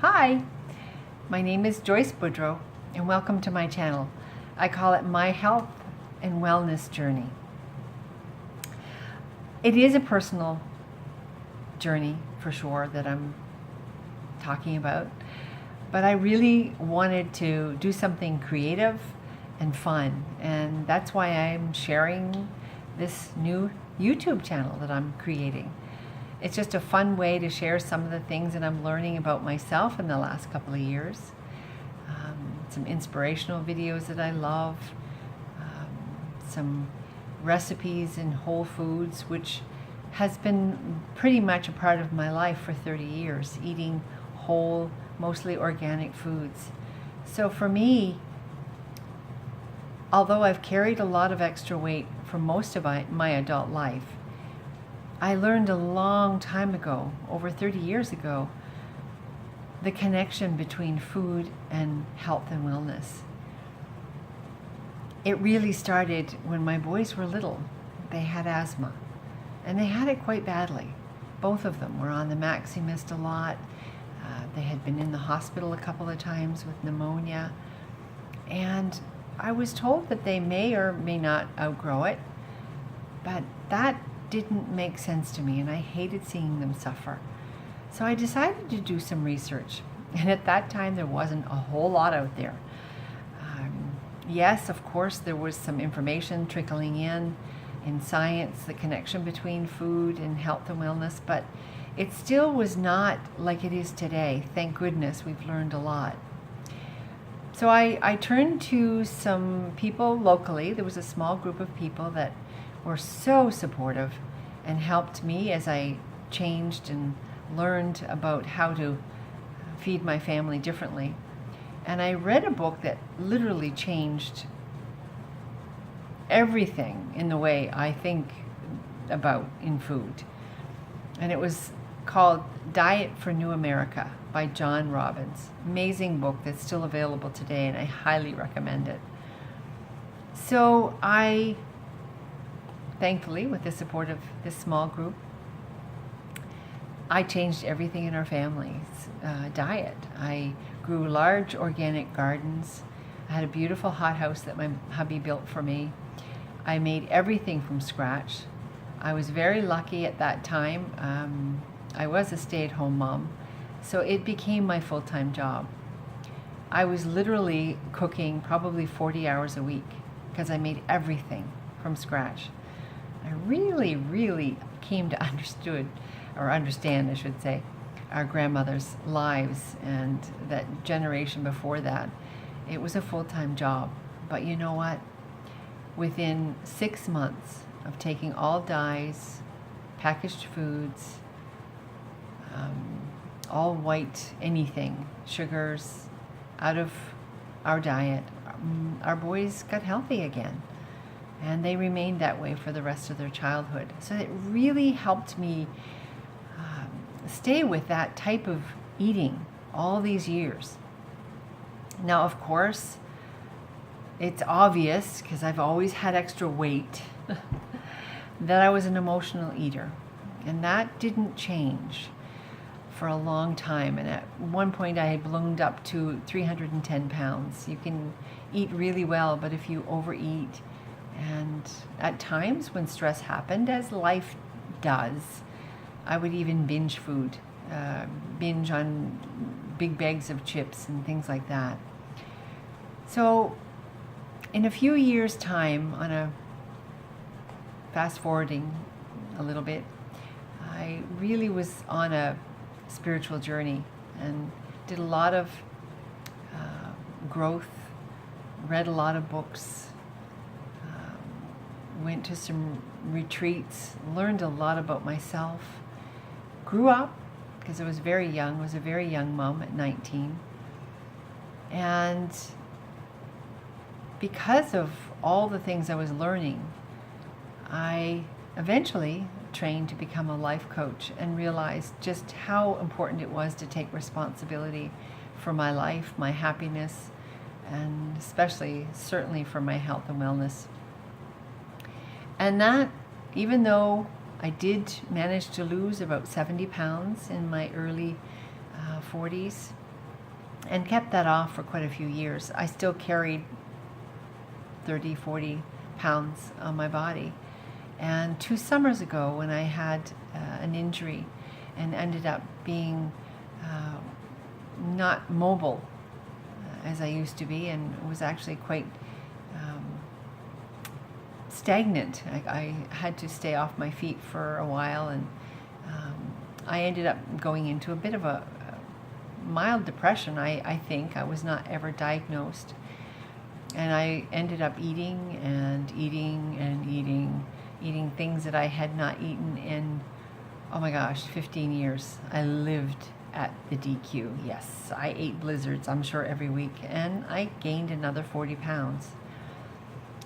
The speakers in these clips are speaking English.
Hi, my name is Joyce Boudreau and welcome to my channel. I call it My Health and Wellness Journey. It is a personal journey for sure that I'm talking about, but I really wanted to do something creative and fun, and that's why I'm sharing this new YouTube channel that I'm creating. It's just a fun way to share some of the things that I'm learning about myself in the last couple of years. Some inspirational videos that I love, some recipes in whole foods, which has been pretty much a part of my life for 30 years, eating whole, mostly organic foods. So for me, although I've carried a lot of extra weight for most of my adult life, I learned a long time ago, over 30 years ago, the connection between food and health and wellness. It really started when my boys were little. They had asthma, and they had it quite badly. Both of them were on the Maximist a lot. They had been in the hospital a couple of times with pneumonia, and I was told that they may or may not outgrow it, but that didn't make sense to me, and I hated seeing them suffer. So I decided to do some research, and at that time there wasn't a whole lot out there. Yes, of course, there was some information trickling in science, the connection between food and health and wellness, but it still was not like it is today. Thank goodness we've learned a lot. So I turned to some people locally. There was a small group of people that were so supportive and helped me as I changed and learned about how to feed my family differently. And I read a book that literally changed everything in the way I think about in food. And it was called Diet for New America by John Robbins. Amazing book that's still available today, and I highly recommend it. So I, thankfully, with the support of this small group, I changed everything in our family's diet. I grew large organic gardens. I had a beautiful hothouse that my hubby built for me. I made everything from scratch. I was very lucky at that time. I was a stay-at-home mom, so it became my full-time job. I was literally cooking probably 40 hours a week because I made everything from scratch. I really came to understand, I should say, our grandmother's lives and that generation before that. It was a full-time job. But you know what? Within 6 months of taking all dyes, packaged foods, all white anything, sugars, out of our diet, our boys got healthy again. And they remained that way for the rest of their childhood. So it really helped me stay with that type of eating all these years. Now, of course, it's obvious, because I've always had extra weight, that I was an emotional eater. And that didn't change for a long time. And at one point I had ballooned up to 310 pounds. You can eat really well, but if you overeat, and at times when stress happened, as life does, I would even binge food, binge on big bags of chips and things like that. So in a few years' time, on a fast forwarding a little bit, I really was on a spiritual journey and did a lot of growth, read a lot of books, went to some retreats, learned a lot about myself, grew up, because I was very young, was a very young mom at 19. And because of all the things I was learning, I eventually trained to become a life coach and realized just how important it was to take responsibility for my life, my happiness, and especially, certainly for my health and wellness. And that, even though I did manage to lose about 70 pounds in my early 40s, and kept that off for quite a few years. I still carried 30, 40 pounds on my body. And 2 summers ago, when I had an injury and ended up being not mobile as I used to be, and was actually quite stagnant. I had to stay off my feet for a while, and I ended up going into a bit of a mild depression. I think I was not ever diagnosed, and I ended up eating and eating and eating things that I had not eaten in, oh my gosh, 15 years. I lived at the DQ. Yes, I ate blizzards, I'm sure, every week, and I gained another 40 pounds.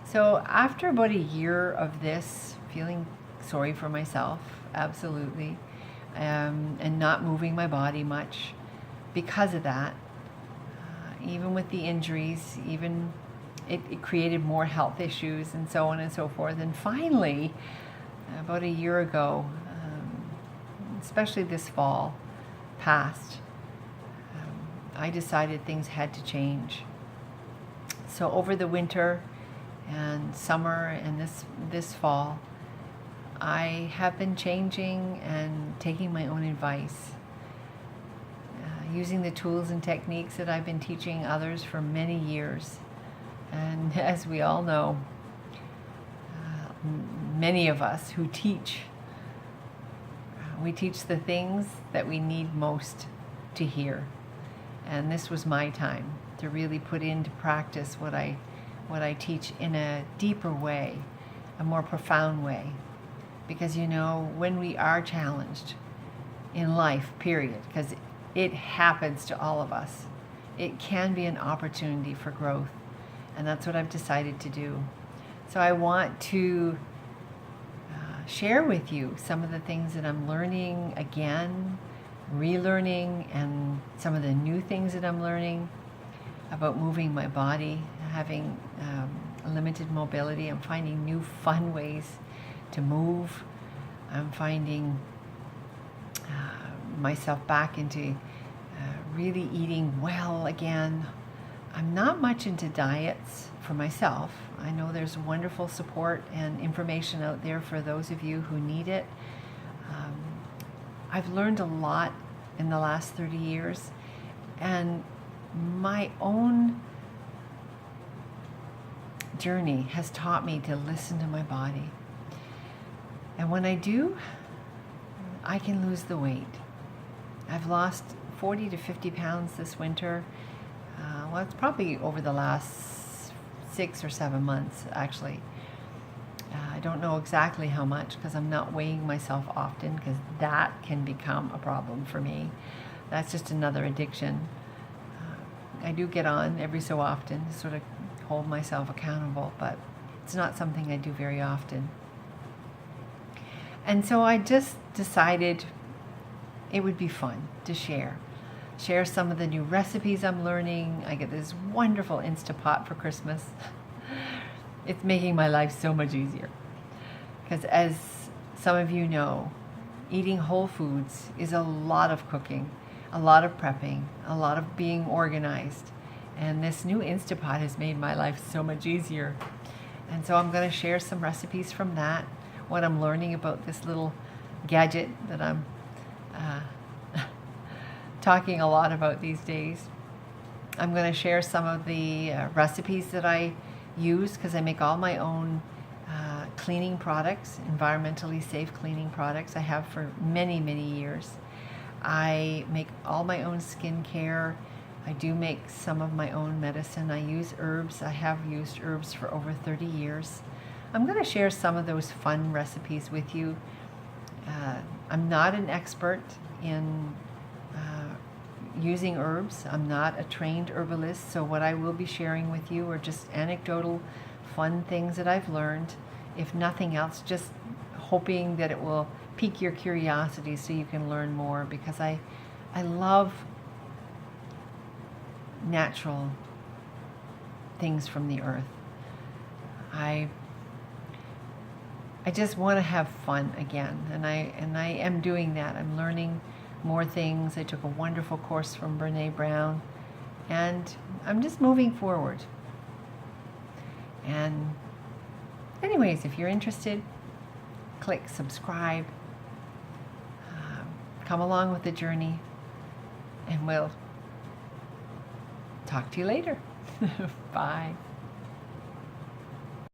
So after about a year of this, feeling sorry for myself, absolutely, and not moving my body much because of that, even with the injuries, even it created more health issues and so on and so forth. And finally, about a year ago, especially this fall past, I decided things had to change. So over the winter and summer and this fall, I have been changing and taking my own advice, using the tools and techniques that I've been teaching others for many years. And as we all know, many of us who teach, we teach the things that we need most to hear. And this was my time to really put into practice what I teach in a deeper way, a more profound way. Because when we are challenged in life, period, because it happens to all of us, it can be an opportunity for growth. And that's what I've decided to do. So I want to share with you some of the things that I'm learning again, relearning, and some of the new things that I'm learning about moving my body, having limited mobility. I'm finding new fun ways to move. I'm finding myself back into really eating well again. I'm not much into diets for myself. I know there's wonderful support and information out there for those of you who need it. I've learned a lot in the last 30 years, and my own journey has taught me to listen to my body. And when I do, I can lose the weight. I've lost 40 to 50 pounds this winter. Well, it's probably over the last 6 or 7 months, actually. I don't know exactly how much because I'm not weighing myself often, because that can become a problem for me. That's just another addiction. I do get on every so often to sort of hold myself accountable, but it's not something I do very often. And so I just decided it would be fun to share some of the new recipes I'm learning. I get this wonderful Instapot for Christmas. It's making my life so much easier. Because as some of you know, eating whole foods is a lot of cooking, a lot of prepping, a lot of being organized. And this new Instapot has made my life so much easier. And so I'm going to share some recipes from that, what I'm learning about this little gadget that I'm talking a lot about these days. I'm going to share some of the recipes that I use, because I make all my own cleaning products, environmentally safe cleaning products. I have for many, many years. I make all my own skincare. I do make some of my own medicine. I use herbs. I have used herbs for over 30 years. I'm going to share some of those fun recipes with you. I'm not an expert in using herbs. I'm not a trained herbalist, so what I will be sharing with you are just anecdotal, fun things that I've learned. If nothing else, just hoping that it will pique your curiosity so you can learn more, because I love natural things from the earth. I just want to have fun again, and I am doing that. I'm learning more things. I took a wonderful course from Brene Brown And I'm just moving forward. And anyways, if you're interested, click subscribe. Come along with the journey, and we'll talk to you later. Bye.